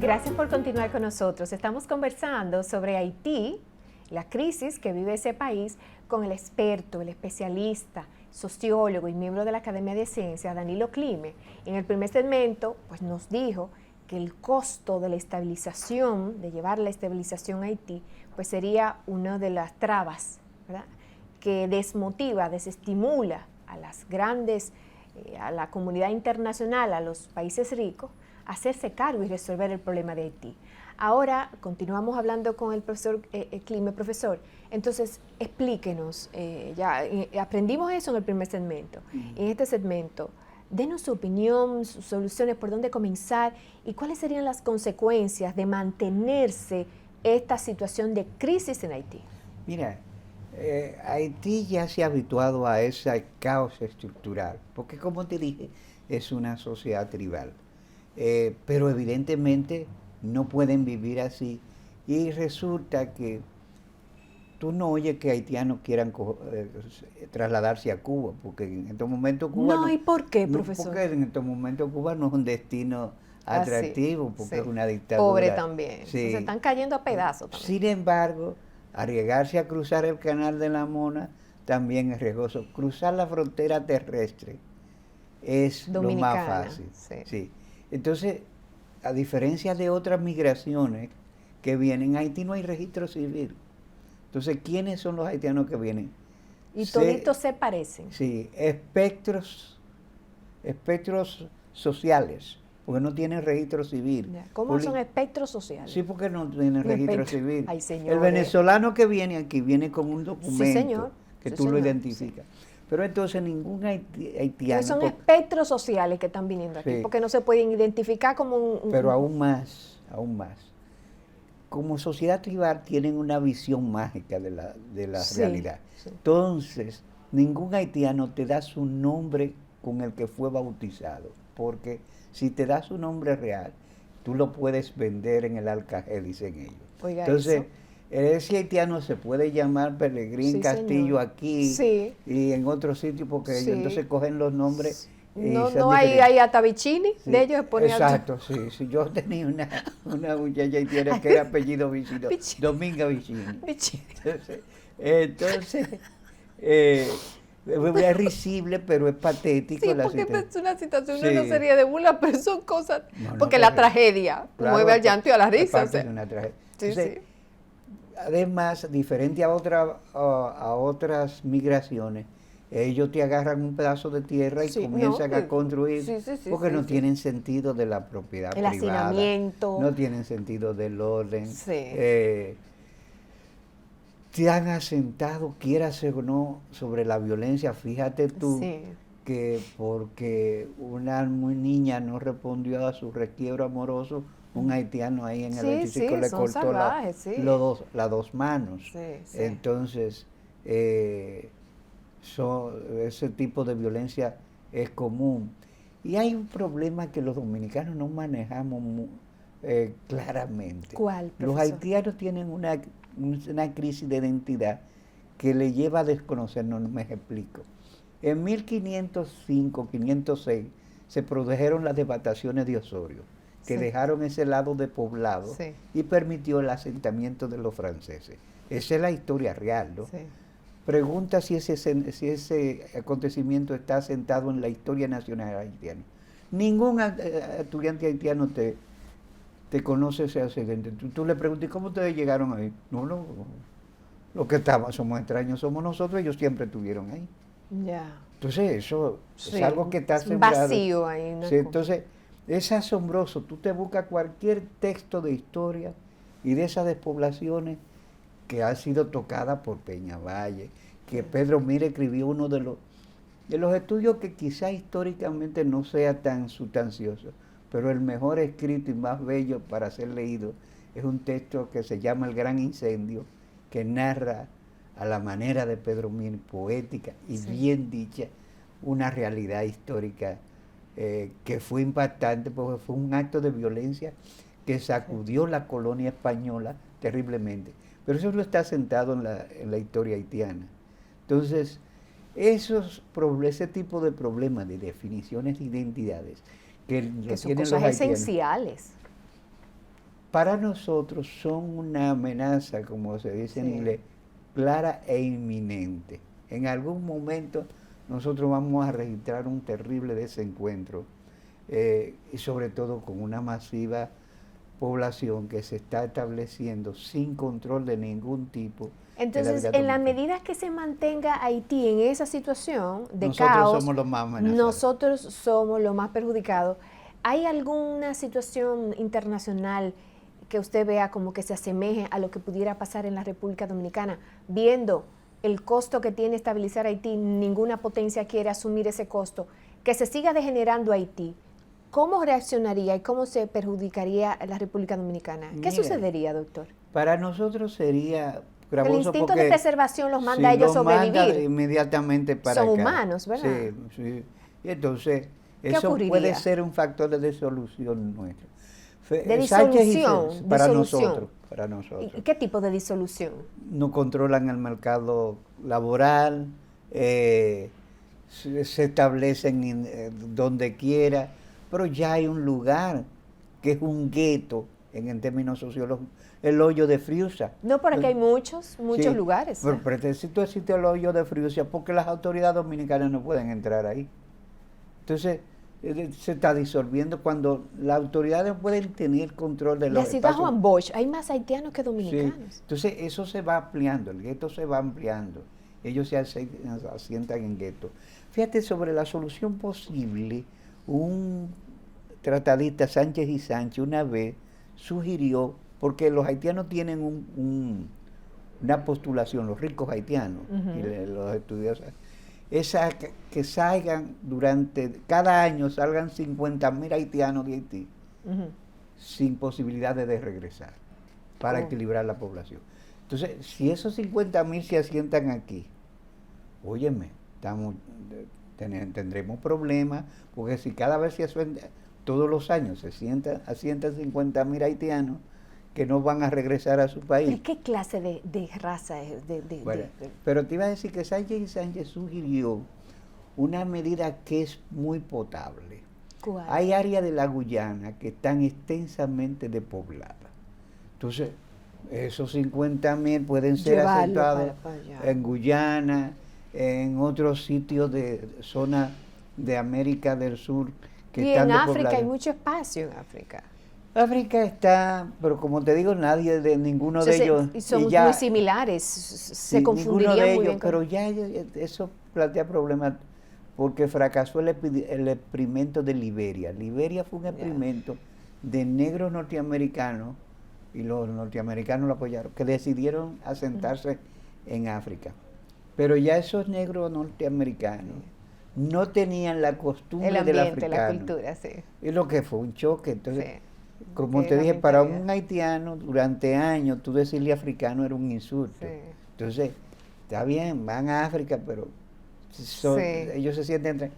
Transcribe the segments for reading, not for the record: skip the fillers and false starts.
Gracias por continuar con nosotros. Estamos conversando sobre Haití, la crisis que vive ese país, con el experto, el especialista, sociólogo y miembro de la Academia de Ciencias, Danilo Clime. En el primer segmento, pues nos dijo que el costo de la estabilización, de llevar la estabilización a Haití, pues sería una de las trabas, ¿verdad?, que desmotiva, desestimula a las grandes, a la comunidad internacional, a los países ricos, a hacerse cargo y resolver el problema de Haití. Ahora continuamos hablando con el profesor Clime. Profesor, entonces explíquenos, aprendimos eso en el primer segmento. En este segmento, denos su opinión, sus soluciones, por dónde comenzar y cuáles serían las consecuencias de mantenerse esta situación de crisis en Haití. Mira, Haití ya se ha habituado a ese caos estructural, porque como te dije, es una sociedad tribal. Pero evidentemente no pueden vivir así y resulta que tú no oyes que haitianos quieran trasladarse a Cuba, porque en estos momentos Cuba no. ¿Y por qué, profesor? Porque en estos momentos Cuba no es un destino atractivo, porque sí, es una dictadura. Pobre también, Sí. se están cayendo a pedazos también. Sin embargo, arriesgarse a cruzar el canal de la Mona también es riesgoso. Cruzar la frontera terrestre es Dominicana, lo más fácil. Sí. Entonces, a diferencia de otras migraciones que vienen, en Haití no hay registro civil. Entonces, ¿quiénes son los haitianos que vienen? Y toditos se parecen. Sí, espectros sociales, porque no tienen registro civil. ¿Cómo son espectros sociales? Sí, porque no tienen registro civil. Ay, el venezolano que viene aquí viene con un documento que tú lo identificas. Pero entonces ningún haitiano... Son espectros sociales que están viniendo aquí, porque no se pueden identificar como un... Pero aún más. Como sociedad tribal tienen una visión mágica de la realidad. Sí. Entonces, ningún haitiano te da su nombre con el que fue bautizado, porque si te da su nombre real, tú lo puedes vender en el alcajé, dicen ellos. Oiga, entonces, eso. Ese haitiano se puede llamar Pelegrín Castillo, señor, aquí y en otro sitio, porque ellos entonces cogen los nombres. No hay hasta Vicini, de ellos ponen. Exacto, sí. Yo tenía una muchacha haitiana que era apellido Vicini, Dominga Vicini. Entonces es risible, pero es patético. Sí, porque es una situación, no sería de burla, pero son cosas, porque la tragedia mueve al llanto y a la risa. Es una tragedia. Entonces, además, diferente a otras migraciones, ellos te agarran un pedazo de tierra y comienzan a construir, porque no tienen sentido de la propiedad privada. El hacinamiento. No tienen sentido del orden. Te han asentado, quieras o no, sobre la violencia. Fíjate tú que porque una niña no respondió a su requiebro amoroso, un haitiano ahí en el edificio le cortó las dos manos. Entonces, ese tipo de violencia es común. Y hay un problema que los dominicanos no manejamos claramente. ¿Cuál, profesor? Los haitianos tienen una crisis de identidad que le lleva a desconocernos. No me explico. En 1505, 506 se produjeron las devastaciones de Osorio, que dejaron ese lado de poblado y permitió el asentamiento de los franceses. Esa es la historia real, ¿no? Pregunta si ese acontecimiento está asentado en la historia nacional haitiana. Ningún estudiante haitiano te conoce ese accidente. Tú le preguntas, ¿cómo ustedes llegaron ahí? No, lo que somos extraños somos nosotros, ellos siempre estuvieron ahí. Entonces eso es algo que está sembrado. Vacío ahí. Entonces es asombroso. Tú te buscas cualquier texto de historia y de esas despoblaciones que ha sido tocada por Peñavalle, que Pedro Mira escribió uno de los estudios que quizá históricamente no sea tan sustancioso, pero el mejor escrito y más bello para ser leído es un texto que se llama El Gran Incendio, que narra a la manera de Pedro Mira, poética y bien dicha, una realidad histórica que fue impactante porque fue un acto de violencia que sacudió la colonia española terriblemente. Pero eso no está sentado en la historia haitiana. Entonces, ese tipo de problemas de definiciones de identidades que son cosas esenciales. para nosotros son una amenaza, como se dice en inglés, clara e inminente. En algún momento nosotros vamos a registrar un terrible desencuentro, y sobre todo con una masiva población que se está estableciendo sin control de ningún tipo. Entonces, en la medida que se mantenga Haití en esa situación de nosotros caos, somos los más amenazados. nosotros somos los más perjudicados. ¿Hay alguna situación internacional que usted vea como que se asemeje a lo que pudiera pasar en la República Dominicana? Viendo el costo que tiene estabilizar Haití, ninguna potencia quiere asumir ese costo, que se siga degenerando Haití. ¿Cómo reaccionaría y cómo se perjudicaría a la República Dominicana? ¿Qué sucedería, doctor? Para nosotros sería gravoso. El instinto de preservación los manda a ellos sobrevivir. Manda inmediatamente para Son acá. humanos, ¿verdad? Sí, sí. Y entonces, eso puede ser un factor de disolución nuestro. De disolución. Para nosotros. ¿Y qué tipo de disolución? No controlan el mercado laboral, se establecen donde quiera, pero ya hay un lugar que es un gueto en términos sociológicos, el hoyo de Friusa. No, pero aquí hay muchos lugares. Pero necesito existe el hoyo de Friusa porque las autoridades dominicanas no pueden entrar ahí. Entonces, se está disolviendo cuando las autoridades pueden tener control de los espacios. La ciudad Juan Bosch, hay más haitianos que dominicanos. Sí. Entonces, eso se va ampliando, el gueto se va ampliando. Ellos se asientan en gueto. Fíjate, sobre la solución posible, un tratadista, Sánchez y Sánchez, una vez sugirió, porque los haitianos tienen una postulación, los ricos haitianos, y los estudiosos, que salgan cada año salgan 50.000 haitianos de Haití, sin posibilidades de regresar, para equilibrar la población. Entonces, si esos 50.000 se asientan aquí, óyeme, tendremos problemas, porque si cada vez todos los años se asientan 50.000 haitianos, que no van a regresar a su país. ¿Y qué clase de raza es? Pero te iba a decir que Sánchez y Sánchez sugirió una medida que es muy potable. ¿Cuál? Hay áreas de la Guyana que están extensamente despobladas. Entonces, esos 50.000 pueden ser aceptados en Guyana, en otros sitios de zona de América del Sur. Y en África hay mucho espacio en África. África está, pero como te digo, nadie de ninguno de ellos. Y son muy similares, se confundirían muy bien. Pero ya eso plantea problemas porque fracasó el experimento de Liberia. Liberia fue un experimento de negros norteamericanos, y los norteamericanos lo apoyaron, que decidieron asentarse en África. Pero ya esos negros norteamericanos no tenían la costumbre del africano. La cultura, sí. Y lo que fue un choque. Entonces, como te dije, para un haitiano, durante años, tú decirle africano era un insulto. Sí. Entonces, está bien, van a África, pero ellos se sienten...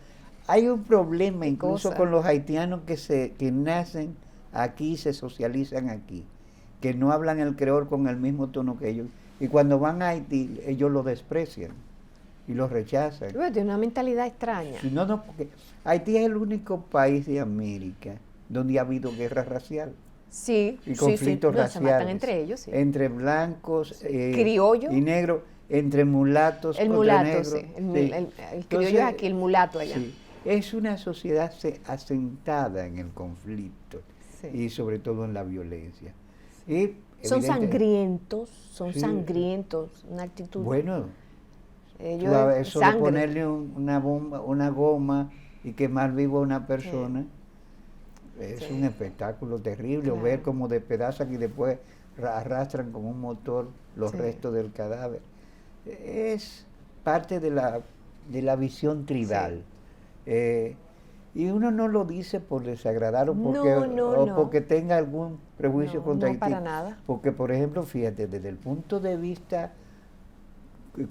Hay un problema incluso con los haitianos que nacen aquí y se socializan aquí, que no hablan el creol con el mismo tono que ellos. Y cuando van a Haití, ellos lo desprecian y lo rechazan. Tiene una mentalidad extraña. No, porque Haití es el único país de América donde ha habido guerra racial. Sí, y conflictos raciales. Se matan entre ellos, sí. Entre blancos criollo y negros, entre mulatos el contra mulato, negros. Sí. El criollo es aquí, el mulato allá. Sí. Es una sociedad asentada en el conflicto y sobre todo en la violencia. Y son sangrientos, una actitud. Bueno, eso de ponerle una goma y quemar vivo a una persona es un espectáculo terrible. Claro. Ver cómo despedazan y después arrastran con un motor los restos del cadáver. Es parte de la visión tribal. Y uno no lo dice por desagradar o porque tenga algún prejuicio contra Haití. Para nada. Porque, por ejemplo, fíjate, desde el punto de vista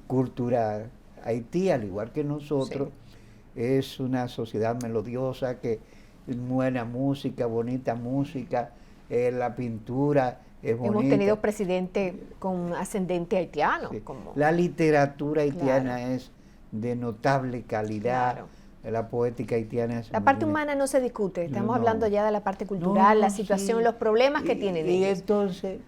cultural, Haití, al igual que nosotros, es una sociedad melodiosa, que buena música, bonita música, la pintura es bonita. Hemos tenido presidente con ascendente haitiano. La literatura haitiana es de notable calidad. la poética haitiana es La parte humana no se discute, estamos No. hablando ya de la parte cultural, la No, situación, sí. los problemas que tienen Y ellos. entonces,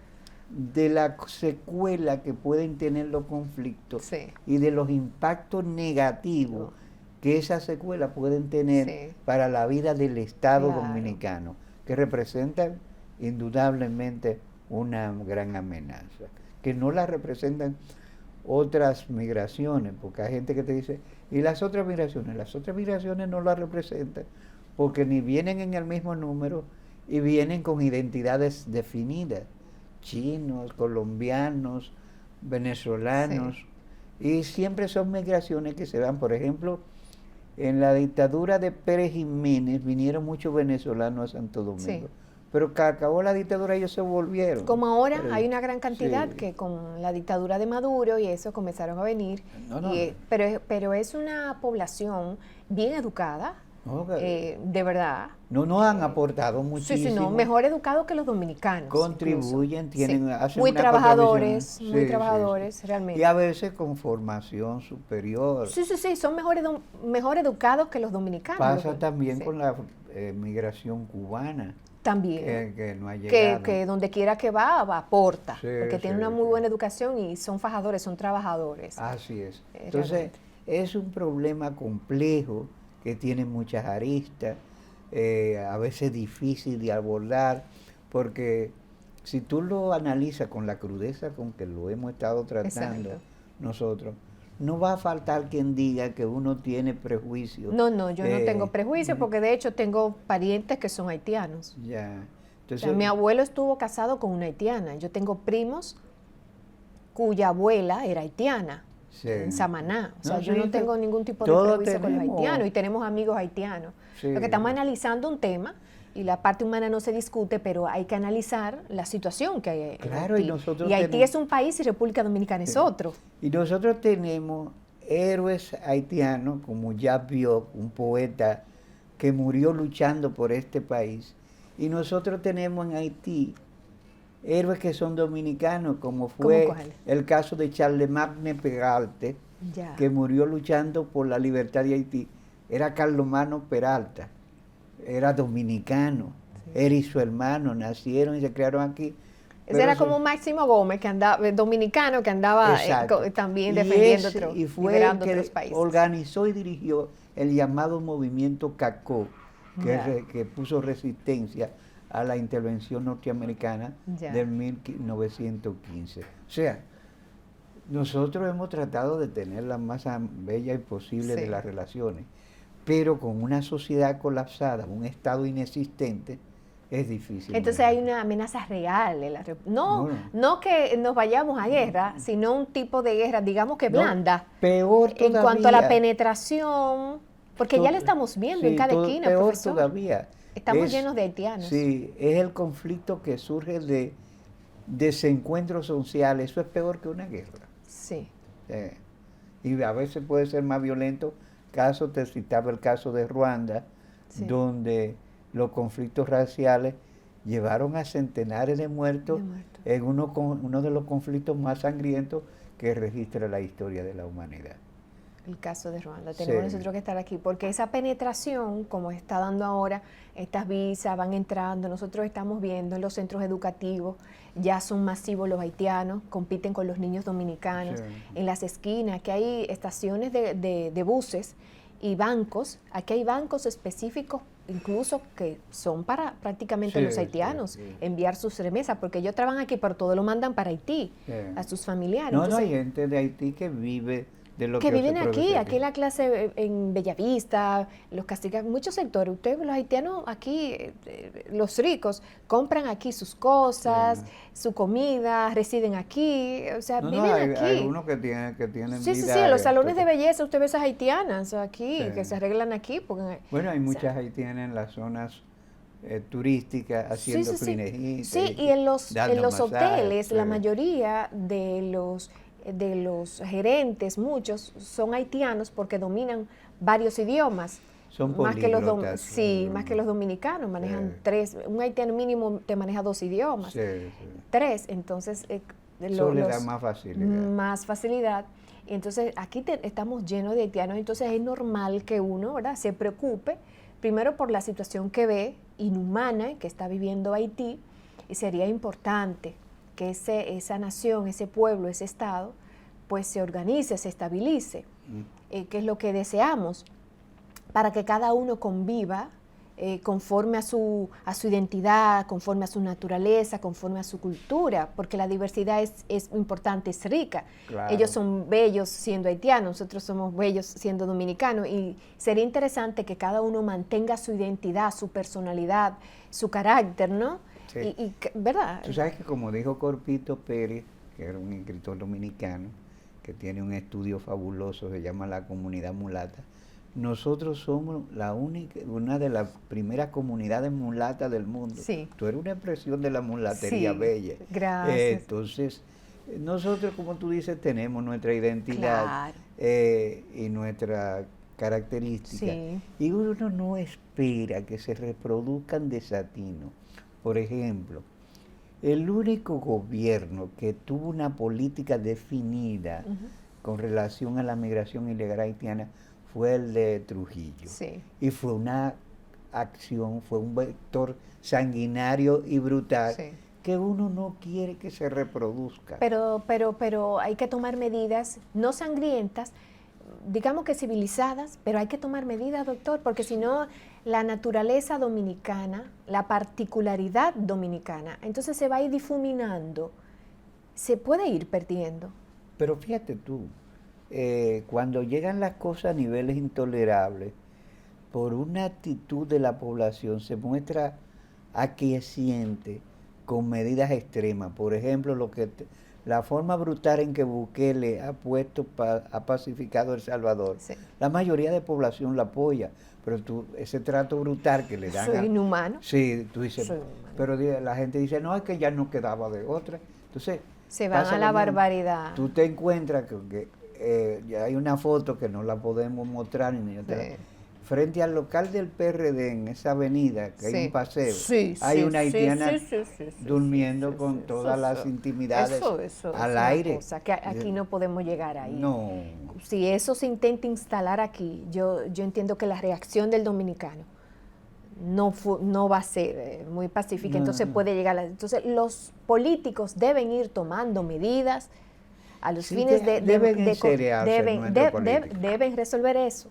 de la secuela que pueden tener los conflictos Sí. y de los impactos negativos que esas secuelas pueden tener Sí. para la vida del Estado Claro. dominicano, que representan indudablemente una gran amenaza, que no la representan otras migraciones, porque hay gente que te dice, ¿y las otras migraciones? Las otras migraciones no las representan, porque ni vienen en el mismo número y vienen con identidades definidas, chinos, colombianos, venezolanos, y siempre son migraciones que se dan, por ejemplo, en la dictadura de Pérez Jiménez vinieron muchos venezolanos a Santo Domingo, Sí. pero que acabó la dictadura ellos se volvieron. Como ahora Pero- hay una gran cantidad sí. que con la dictadura de Maduro y eso comenzaron a venir, No, no. pero es una población bien educada, No, de verdad. no han aportado Sí, muchísimo. sí, no, mejor educados que los dominicanos. Contribuyen, incluso. tienen, Sí. hacen Muy una trabajadores, contribución. muy Sí, sí, trabajadores, sí. realmente. Y a veces con formación superior. Sí, sí, sí, son mejor educados que los dominicanos. Pasa también Sí. con la migración cubana, También. que no ha Que, llegado. que donde quiera que va, aporta, Sí, porque tiene sí, una muy sí. buena educación y son fajadores, son trabajadores. Así es. Realmente. Entonces, es un problema complejo que tiene muchas aristas, a veces difícil de abordar, porque si tú lo analizas con la crudeza con que lo hemos estado tratando Exacto. nosotros, no va a faltar quien diga que uno tiene prejuicios. No, no, yo no tengo prejuicio mm, porque de hecho tengo parientes que son haitianos. Ya. O Entonces, sea, mi abuelo estuvo casado con una haitiana. Yo tengo primos cuya abuela era haitiana, sí. en Samaná. O sea, No, yo sí, no tengo ningún tipo de todos prejuicio con los tenemos. haitianos y tenemos amigos haitianos. Sí. Lo que estamos analizando un tema y la parte humana no se discute, pero hay que analizar la situación que hay en Claro, Haití. y nosotros Y Haití tenemos- es un país y República Dominicana es Sí. otro. Y nosotros tenemos héroes haitianos como Jacques Biot, un poeta que murió luchando por este país. Y nosotros tenemos en Haití héroes que son dominicanos, como fue cuál? el caso de Charlemagne Peralta, Ya. que murió luchando por la libertad de Haití. Era Carlomagno Peralta, era dominicano. Él y su hermano nacieron y se criaron aquí. Ese Pero era eso- como Máximo Gómez, que andaba, dominicano, que andaba Exacto. también Y defendiendo ese- otros, y fue liberando el que otros países. organizó y dirigió el llamado movimiento CACO, Ya. que puso resistencia a la intervención norteamericana Ya. del 1915. O sea, nosotros hemos tratado de tener la más bella y posible Sí. de las relaciones, pero con una sociedad colapsada, un Estado inexistente, es difícil. Entonces hay una amenaza real. No, No. no que nos vayamos a guerra, sino un tipo de guerra, digamos que No, blanda, peor en cuanto a la todavía. penetración, porque ya Todo- lo estamos viendo en sí, cada todo- esquina, peor profesor. todavía. Estamos Es- llenos de haitianos. Sí, es el conflicto que surge de desencuentros sociales. Eso es peor que una guerra. Sí. Y a veces puede ser más violento. Te citaba el caso de Ruanda, Sí. donde los conflictos raciales llevaron a centenares de muertos De muertos. en uno de los conflictos más sangrientos que registra la historia de la humanidad. El caso de Ruanda. Tenemos Sí. nosotros que estar aquí, porque esa penetración, como está dando ahora, estas visas van entrando, nosotros estamos viendo en los centros educativos, ya son masivos los haitianos, compiten con los niños dominicanos, Sí. en las esquinas, que hay estaciones de buses y bancos, aquí hay bancos específicos incluso que son para prácticamente Sí, los haitianos, sí, sí. enviar sus remesas, porque ellos trabajan aquí, pero todo lo mandan para Haití, Sí. a sus familiares. No, Entonces, hay gente de Haití que vive de lo que que viven se aquí, produce aquí en la clase en Bellavista, los Castigas, muchos sectores. Ustedes, los haitianos aquí, los ricos, compran aquí sus cosas, Sí. su comida, residen aquí, o sea, No, viven hay, aquí. hay unos que tienen Sí, sí, vida sí, en los salones de total. belleza usted ve esas haitianas aquí, Sí. que se arreglan aquí. Porque, Bueno, hay o sea, muchas haitianas en las zonas turísticas haciendo clinejitas. Sí, y en los dando masajes, hoteles, la sí. mayoría de los gerentes, muchos son haitianos porque dominan varios idiomas. Son más que los políglotas, sí, más que los dominicanos manejan Sí. 3, un haitiano mínimo te maneja 2 idiomas, Sí, sí. 3, entonces Eso le da más facilidad. Más facilidad. Entonces, aquí estamos llenos de haitianos, entonces es normal que uno, ¿verdad?, se preocupe, primero por la situación que ve, inhumana, que está viviendo Haití, y sería importante que esa nación, ese pueblo, ese Estado, pues se organice, se estabilice, que es lo que deseamos, para que cada uno conviva conforme a su identidad, conforme a su naturaleza, conforme a su cultura, porque la diversidad es importante, es rica. Claro. Ellos son bellos siendo haitianos, nosotros somos bellos siendo dominicanos, y sería interesante que cada uno mantenga su identidad, su personalidad, su carácter, ¿no? Sí. ¿Verdad? Tú sabes que, como dijo Corpito Pérez, que era un escritor dominicano, que tiene un estudio fabuloso, se llama La Comunidad Mulata, nosotros somos una de las primeras comunidades mulatas del mundo. Sí. Tú eres una expresión de la mulatería Sí, bella. gracias. Entonces, nosotros, como tú dices, tenemos nuestra identidad, Claro. Y nuestra característica. Sí. Y uno no espera que se reproduzcan desatinos. Por ejemplo, el único gobierno que tuvo una política definida con relación a la migración ilegal haitiana fue el de Trujillo. Sí. Y fue una acción, fue un vector sanguinario y brutal, Sí. que uno no quiere que se reproduzca. Pero hay que tomar medidas no sangrientas, digamos que civilizadas, pero hay que tomar medidas, doctor, porque si no, la naturaleza dominicana, la particularidad dominicana, entonces se va a ir difuminando, se puede ir perdiendo. Pero fíjate tú, cuando llegan las cosas a niveles intolerables, por una actitud de la población se muestra aquiesciente con medidas extremas. Por ejemplo, la forma brutal en que Bukele ha pacificado El Salvador. Sí. La mayoría de población la apoya, pero ese trato brutal que le dan Soy inhumano. Sí, tú dices, Soy inhumano. pero la gente dice, no, es que ya no quedaba de otra. Entonces, Se van pasa a la lo mismo. barbaridad. Tú te encuentras ya hay una foto que no la podemos mostrar ni otra. Sí. Frente al local del PRD, en esa avenida, que hay un paseo, Sí, hay sí, una sí, haitiana sí, durmiendo sí, con sí, todas eso, las intimidades eso al es una aire. cosa que aquí no podemos llegar ahí. No. Si eso se intenta instalar aquí, yo entiendo que la reacción del dominicano no va a ser muy pacífica, entonces puede llegar entonces los políticos deben ir tomando medidas a los fines deben resolver eso.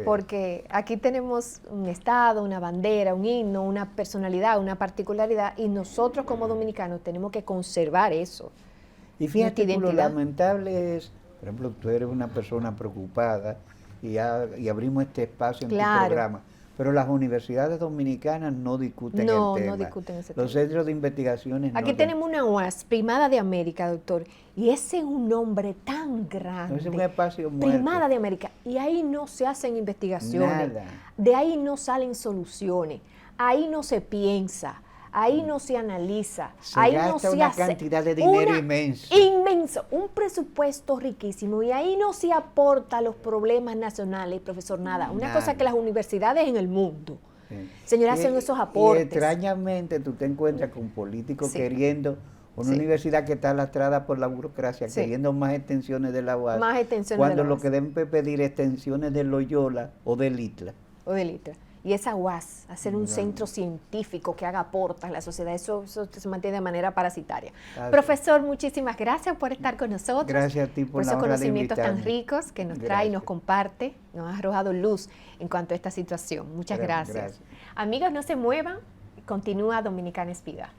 Porque aquí tenemos un estado, una bandera, un himno, una personalidad, una particularidad, y nosotros como dominicanos tenemos que conservar eso. Y fíjate tú, lo lamentable es, por ejemplo, tú eres una persona preocupada y abrimos este espacio en tu programa, pero las universidades dominicanas no discuten el tema. No discuten ese tema. Los centros de investigaciones Aquí tenemos una UAS, Primada de América, doctor, y ese es un nombre tan grande. No es un espacio muerto. Primada de América, y ahí no se hacen investigaciones. Nada. De ahí no salen soluciones, ahí no se piensa, ahí no se analiza, ahí no se una hace cantidad de dinero inmenso. Inmenso, un presupuesto riquísimo, y ahí no se aporta a los problemas nacionales, profesor, nada. Una cosa que las universidades en el mundo, señoras, hacen esos aportes. Y extrañamente tú te encuentras con políticos queriendo una universidad que está lastrada por la burocracia, queriendo más extensiones de la UAS, cuando lo que deben pedir extensiones de Loyola o del ITLA. Y esa UAS, hacer un centro científico que haga aportes a la sociedad, eso se mantiene de manera parasitaria. Profesor, muchísimas gracias por estar con nosotros. Gracias a ti por esos conocimientos tan ricos que nos trae y nos comparte, nos ha arrojado luz en cuanto a esta situación. Muchas gracias. Amigos, no se muevan, continúa Dominicana Espiga.